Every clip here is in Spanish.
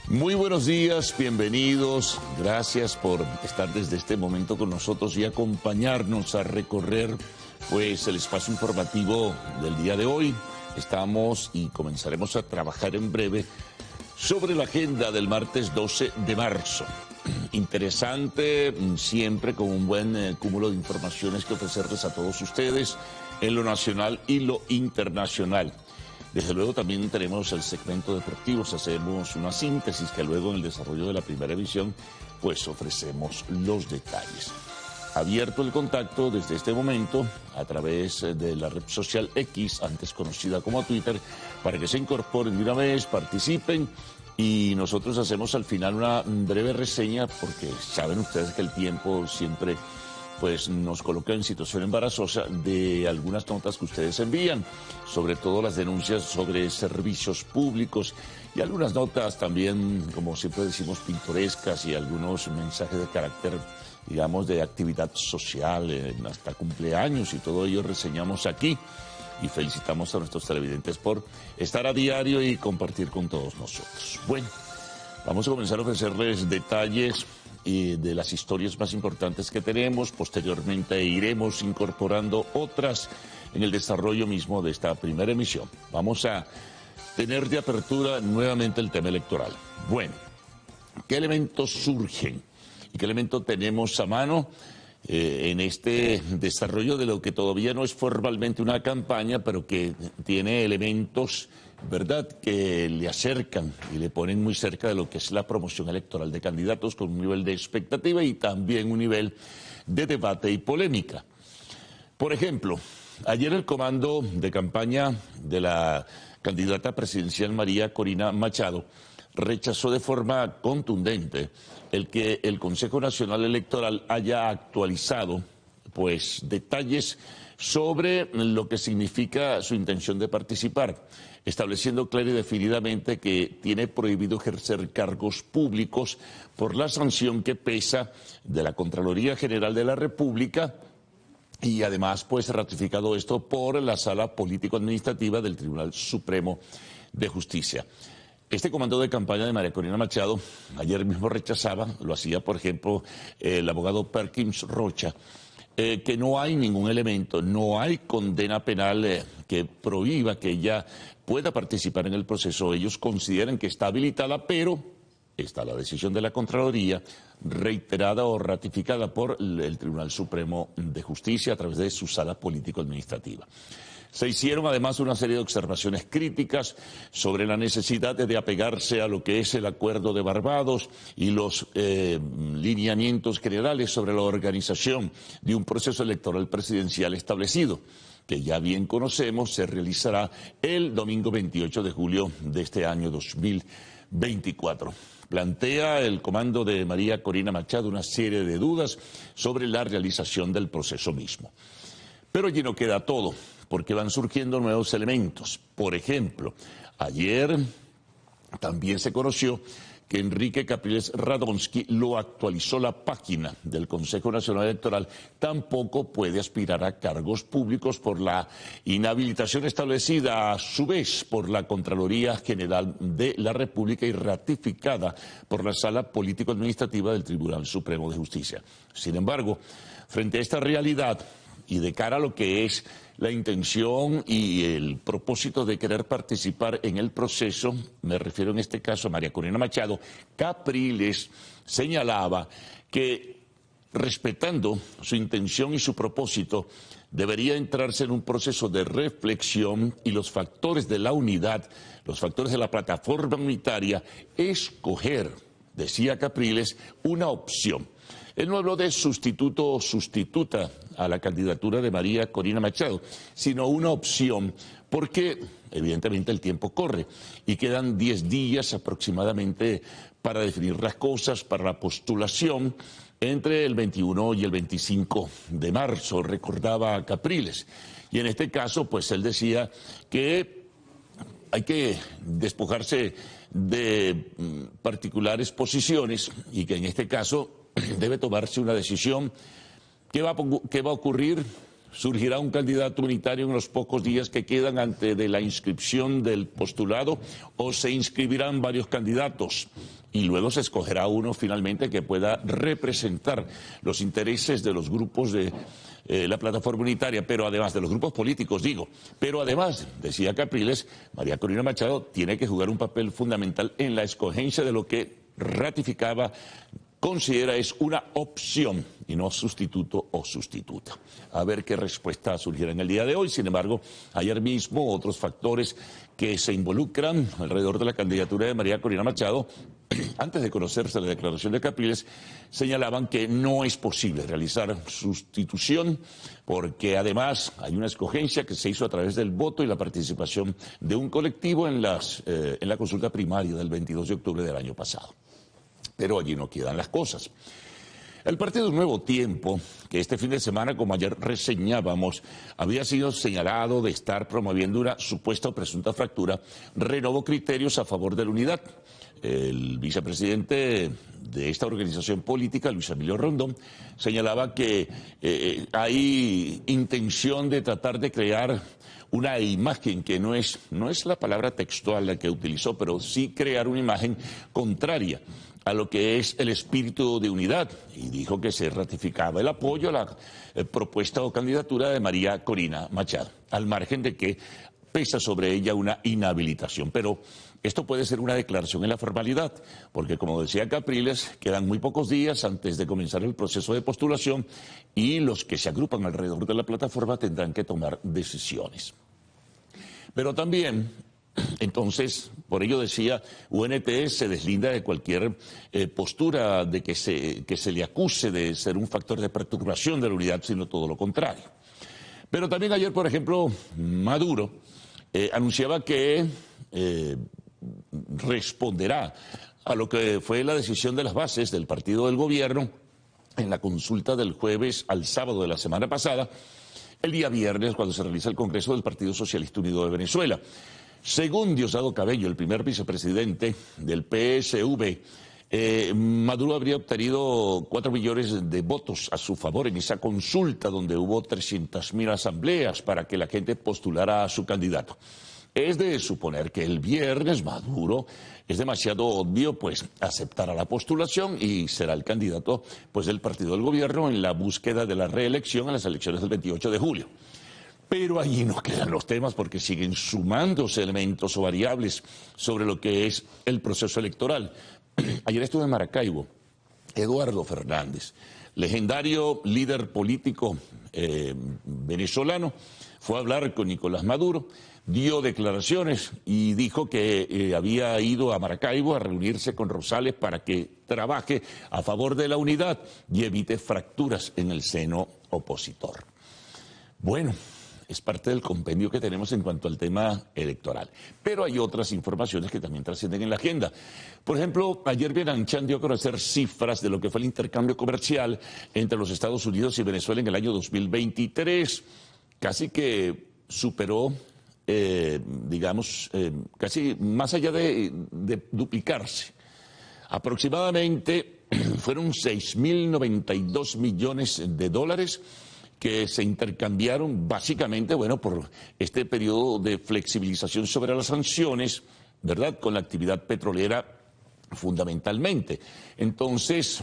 Muy buenos días, bienvenidos. Gracias por estar desde este momento con nosotros y acompañarnos a recorrer pues el espacio informativo del día de hoy. Estamos y comenzaremos a trabajar en breve sobre la agenda del martes 12 de marzo. Interesante, siempre con un buen cúmulo de informaciones que ofrecerles a todos ustedes en lo nacional y lo internacional. Desde luego también tenemos el segmento deportivo, hacemos una síntesis que luego en el desarrollo de la primera emisión pues ofrecemos los detalles. Abierto el contacto desde este momento a través de la red social X, antes conocida como Twitter, para que se incorporen de una vez, participen y nosotros hacemos al final una breve reseña porque saben ustedes que el tiempo siempre pues nos coloca en situación embarazosa de algunas notas que ustedes envían, sobre todo las denuncias sobre servicios públicos y algunas notas también, como siempre decimos, pintorescas y algunos mensajes de carácter, digamos, de actividad social, hasta cumpleaños y todo ello reseñamos aquí y felicitamos a nuestros televidentes por estar a diario y compartir con todos nosotros. Bueno, vamos a comenzar a ofrecerles detalles de las historias más importantes que tenemos. Posteriormente iremos incorporando otras en el desarrollo mismo de esta primera emisión. Vamos a tener de apertura nuevamente el tema electoral. Bueno, ¿qué elementos surgen y qué elementos tenemos a mano en este desarrollo de lo que todavía no es formalmente una campaña, pero que tiene elementos, ¿verdad?, que le acercan y le ponen muy cerca de lo que es la promoción electoral de candidatos con un nivel de expectativa y también un nivel de debate y polémica? Por ejemplo, ayer el comando de campaña de la candidata presidencial María Corina Machado rechazó de forma contundente el que el Consejo Nacional Electoral haya actualizado pues detalles sobre lo que significa su intención de participar, estableciendo clara y definidamente que tiene prohibido ejercer cargos públicos por la sanción que pesa de la Contraloría General de la República y además pues ratificado esto por la Sala Político-Administrativa del Tribunal Supremo de Justicia. Este comando de campaña de María Corina Machado ayer mismo rechazaba, lo hacía por ejemplo el abogado Perkins Rocha, que no hay ningún elemento, no hay condena penal que prohíba que ella pueda participar en el proceso. Ellos consideran que está habilitada, pero está la decisión de la Contraloría, reiterada o ratificada por el Tribunal Supremo de Justicia a través de su sala político-administrativa. Se hicieron además una serie de observaciones críticas sobre la necesidad de apegarse a lo que es el Acuerdo de Barbados y los lineamientos generales sobre la organización de un proceso electoral presidencial establecido, que ya bien conocemos, se realizará el domingo 28 de julio de este año 2024. Plantea el comando de María Corina Machado una serie de dudas sobre la realización del proceso mismo. Pero allí no queda todo, porque van surgiendo nuevos elementos. Por ejemplo, ayer también se conoció que Enrique Capriles Radonsky lo actualizó la página del Consejo Nacional Electoral, tampoco puede aspirar a cargos públicos por la inhabilitación establecida a su vez por la Contraloría General de la República y ratificada por la Sala Político-Administrativa del Tribunal Supremo de Justicia. Sin embargo, frente a esta realidad y de cara a lo que es la intención y el propósito de querer participar en el proceso, me refiero en este caso a María Corina Machado, Capriles señalaba que respetando su intención y su propósito, debería entrarse en un proceso de reflexión y los factores de la unidad, los factores de la plataforma unitaria, escoger, decía Capriles, una opción. Él no habló de sustituto o sustituta a la candidatura de María Corina Machado, sino una opción, porque evidentemente el tiempo corre y quedan 10 días aproximadamente para definir las cosas, para la postulación entre el 21 y el 25 de marzo, recordaba Capriles. Y en este caso, pues él decía que hay que despojarse de particulares posiciones y que en este caso debe tomarse una decisión. ¿Qué va a ocurrir ¿Surgirá un candidato unitario en los pocos días que quedan antes de la inscripción del postulado o se inscribirán varios candidatos? Y luego se escogerá uno finalmente que pueda representar los intereses de los grupos de la plataforma unitaria, pero además de los grupos políticos, digo. Pero además, decía Capriles, María Corina Machado tiene que jugar un papel fundamental en la escogencia de lo que ratificaba, considera es una opción y no sustituto o sustituta. A ver qué respuesta surgirá en el día de hoy. Sin embargo, ayer mismo otros factores que se involucran alrededor de la candidatura de María Corina Machado, antes de conocerse la declaración de Capriles, señalaban que no es posible realizar sustitución porque además hay una escogencia que se hizo a través del voto y la participación de un colectivo en la consulta primaria del 22 de octubre del año pasado. Pero allí no quedan las cosas. El Partido Nuevo Tiempo, que este fin de semana, como ayer reseñábamos, había sido señalado de estar promoviendo una supuesta o presunta fractura, renovó criterios a favor de la unidad. El vicepresidente de esta organización política, Luis Emilio Rondón, señalaba que hay intención de tratar de crear una imagen que no es la palabra textual la que utilizó, pero sí crear una imagen contraria a lo que es el espíritu de unidad, y dijo que se ratificaba el apoyo a la propuesta o candidatura de María Corina Machado, al margen de que pesa sobre ella una inhabilitación. Pero esto puede ser una declaración en la formalidad, porque como decía Capriles, quedan muy pocos días antes de comenzar el proceso de postulación y los que se agrupan alrededor de la plataforma tendrán que tomar decisiones. Pero también, entonces, por ello decía, UNT se deslinda de cualquier postura de que se le acuse de ser un factor de perturbación de la unidad, sino todo lo contrario. Pero también ayer, por ejemplo, Maduro anunciaba que responderá a lo que fue la decisión de las bases del partido del gobierno en la consulta del jueves al sábado de la semana pasada, el día viernes, cuando se realiza el Congreso del Partido Socialista Unido de Venezuela. Según Diosdado Cabello, el primer vicepresidente del PSV, Maduro habría obtenido 4 millones de votos a su favor en esa consulta donde hubo 300.000 asambleas para que la gente postulara a su candidato. Es de suponer que el viernes Maduro es demasiado obvio pues aceptará la postulación y será el candidato pues del partido del gobierno en la búsqueda de la reelección a las elecciones del 28 de julio. Pero allí no quedan los temas porque siguen sumándose elementos o variables sobre lo que es el proceso electoral. Ayer estuve en Maracaibo, Eduardo Fernández, legendario líder político venezolano, fue a hablar con Nicolás Maduro, dio declaraciones y dijo que había ido a Maracaibo a reunirse con Rosales para que trabaje a favor de la unidad y evite fracturas en el seno opositor. Bueno, es parte del compendio que tenemos en cuanto al tema electoral. Pero hay otras informaciones que también trascienden en la agenda. Por ejemplo, ayer Benanchan dio a conocer cifras de lo que fue el intercambio comercial entre los Estados Unidos y Venezuela en el año 2023. Casi que superó, casi más allá de duplicarse. Aproximadamente fueron 6.092 millones de dólares que se intercambiaron básicamente, por este periodo de flexibilización sobre las sanciones, ¿verdad?, con la actividad petrolera fundamentalmente. Entonces,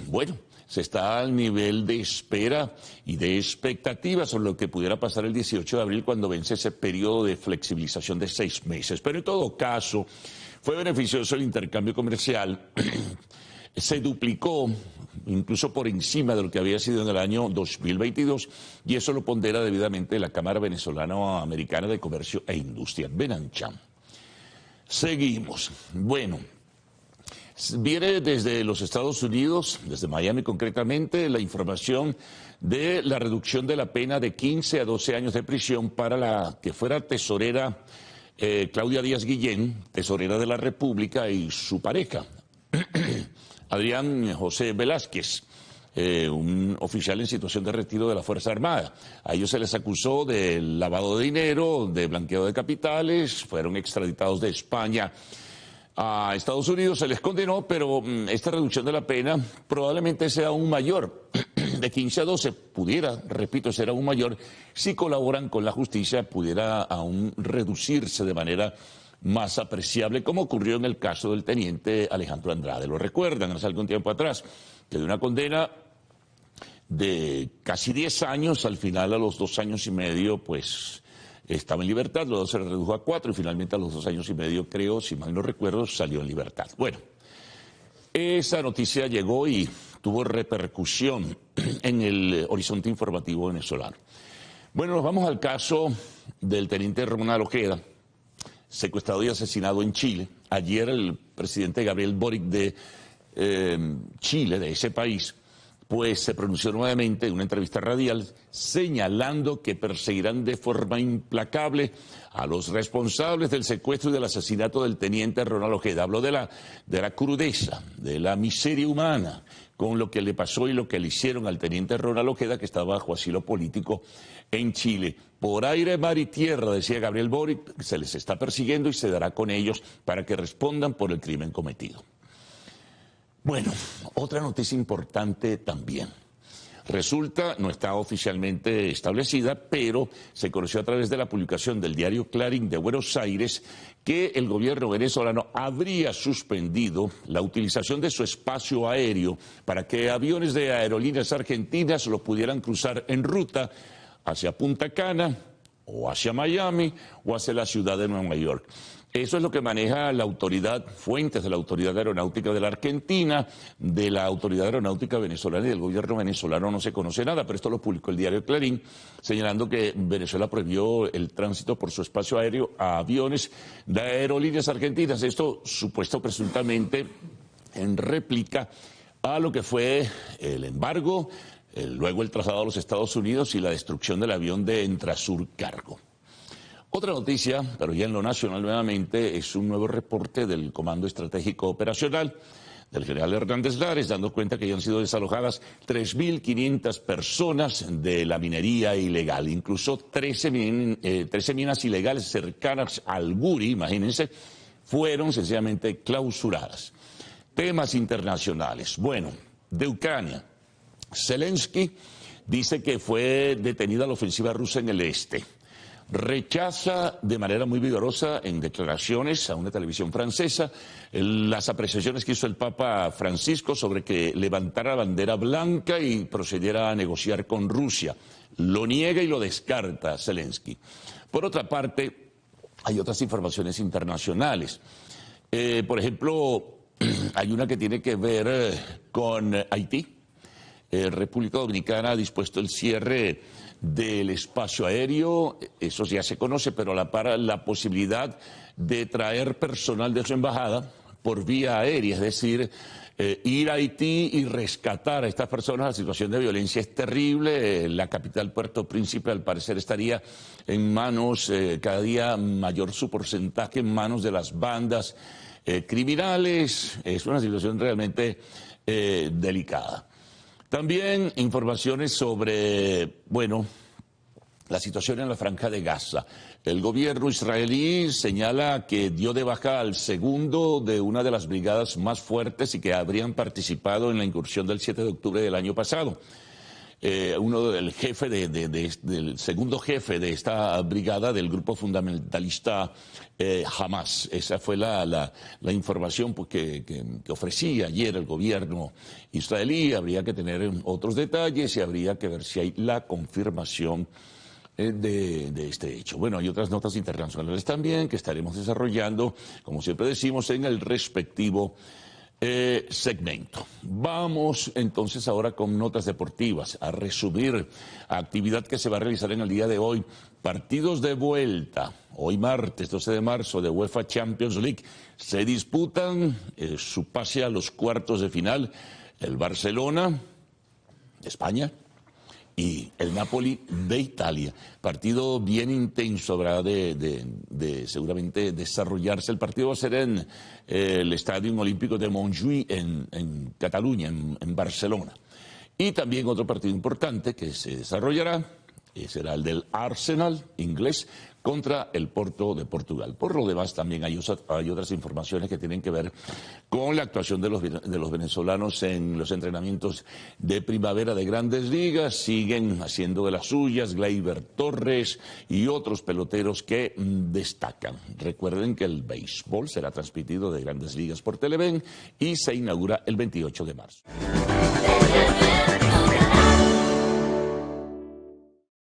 se está al nivel de espera y de expectativa sobre lo que pudiera pasar el 18 de abril cuando vence ese periodo de flexibilización de 6 meses. Pero en todo caso, fue beneficioso el intercambio comercial. Se duplicó, incluso por encima de lo que había sido en el año 2022, y eso lo pondera debidamente la Cámara Venezolano-Americana de Comercio e Industria, Benanchan. Seguimos. Viene desde los Estados Unidos, desde Miami concretamente, la información de la reducción de la pena de 15 a 12 años de prisión para la que fuera tesorera Claudia Díaz Guillén, tesorera de la República, y su pareja, Adrián José Velázquez, un oficial en situación de retiro de la Fuerza Armada. A ellos se les acusó de lavado de dinero, de blanqueo de capitales, fueron extraditados de España a Estados Unidos, se les condenó, pero esta reducción de la pena probablemente sea aún mayor de 15 a 12, pudiera, repito, ser aún mayor, si colaboran con la justicia, pudiera aún reducirse de manera más apreciable, como ocurrió en el caso del teniente Alejandro Andrade. Lo recuerdan, hace algún tiempo atrás, que de una condena de casi 10 años, al final a los 2 años y medio, pues estaba en libertad, luego se redujo a 4 y finalmente a los 2 años y medio, creo, si mal no recuerdo, salió en libertad. Bueno, esa noticia llegó y tuvo repercusión en el horizonte informativo venezolano. Bueno, nos vamos al caso del teniente Ronald Ojeda, secuestrado y asesinado en Chile. Ayer el presidente Gabriel Boric de Chile, de ese país, pues se pronunció nuevamente en una entrevista radial señalando que perseguirán de forma implacable a los responsables del secuestro y del asesinato del teniente Ronald Ojeda. Habló de la crudeza, de la miseria humana con lo que le pasó y lo que le hicieron al teniente Ronald Ojeda, que estaba bajo asilo político en Chile. Por aire, mar y tierra, decía Gabriel Boric, se les está persiguiendo y se dará con ellos para que respondan por el crimen cometido. Bueno, otra noticia importante también. Resulta, no está oficialmente establecida, pero se conoció a través de la publicación del diario Clarín de Buenos Aires que el gobierno venezolano habría suspendido la utilización de su espacio aéreo para que aviones de aerolíneas argentinas lo pudieran cruzar en ruta hacia Punta Cana o hacia Miami o hacia la ciudad de Nueva York. Eso es lo que maneja la autoridad, fuentes de la Autoridad Aeronáutica de la Argentina, de la Autoridad Aeronáutica venezolana y del gobierno venezolano no se conoce nada, pero esto lo publicó el diario Clarín, señalando que Venezuela prohibió el tránsito por su espacio aéreo a aviones de aerolíneas argentinas. Esto supuesto presuntamente en réplica a lo que fue el embargo, luego el traslado a los Estados Unidos y la destrucción del avión de Entrasur Cargo. Otra noticia, pero ya en lo nacional nuevamente, es un nuevo reporte del Comando Estratégico Operacional del general Hernández Lares, dando cuenta que ya han sido desalojadas 3.500 personas de la minería ilegal. Incluso 13 minas ilegales cercanas al Guri, imagínense, fueron sencillamente clausuradas. Temas internacionales. Bueno, de Ucrania, Zelensky dice que fue detenida la ofensiva rusa en el este. Rechaza de manera muy vigorosa en declaraciones a una televisión francesa las apreciaciones que hizo el Papa Francisco sobre que levantara bandera blanca y procediera a negociar con Rusia. Lo niega y lo descarta Zelensky. Por otra parte, hay otras informaciones internacionales. Por ejemplo, hay una que tiene que ver con Haití. República Dominicana ha dispuesto el cierre del espacio aéreo, eso ya se conoce, pero para la posibilidad de traer personal de su embajada por vía aérea, es decir, ir a Haití y rescatar a estas personas. La situación de violencia es terrible, la capital Puerto Príncipe al parecer estaría en manos, cada día mayor su porcentaje en manos de las bandas criminales. Es una situación realmente delicada. También informaciones sobre, bueno, la situación en la Franja de Gaza. El gobierno israelí señala que dio de baja al segundo de una de las brigadas más fuertes y que habrían participado en la incursión del 7 de octubre del año pasado. Del segundo jefe de esta brigada del grupo fundamentalista Hamas. Esa fue la información pues, que ofrecía ayer el gobierno israelí. Habría que tener otros detalles y habría que ver si hay la confirmación de este hecho. Bueno, hay otras notas internacionales también que estaremos desarrollando, como siempre decimos, en el respectivo segmento. Vamos entonces ahora con notas deportivas, a resumir actividad que se va a realizar en el día de hoy. Partidos de vuelta, hoy martes 12 de marzo de UEFA Champions League, se disputan su pase a los cuartos de final, el Barcelona de España y el Napoli de Italia. Partido bien intenso, habrá de seguramente desarrollarse. El partido va a ser en el Estadio Olímpico de Montjuïc en Cataluña, en Barcelona. Y también otro partido importante que se desarrollará será el del Arsenal inglés contra el Porto de Portugal. Por lo demás, también hay otras informaciones que tienen que ver con la actuación de los venezolanos en los entrenamientos de primavera de Grandes Ligas. Siguen haciendo de las suyas Gleyber Torres y otros peloteros que destacan. Recuerden que el béisbol será transmitido de Grandes Ligas por Televen y se inaugura el 28 de marzo.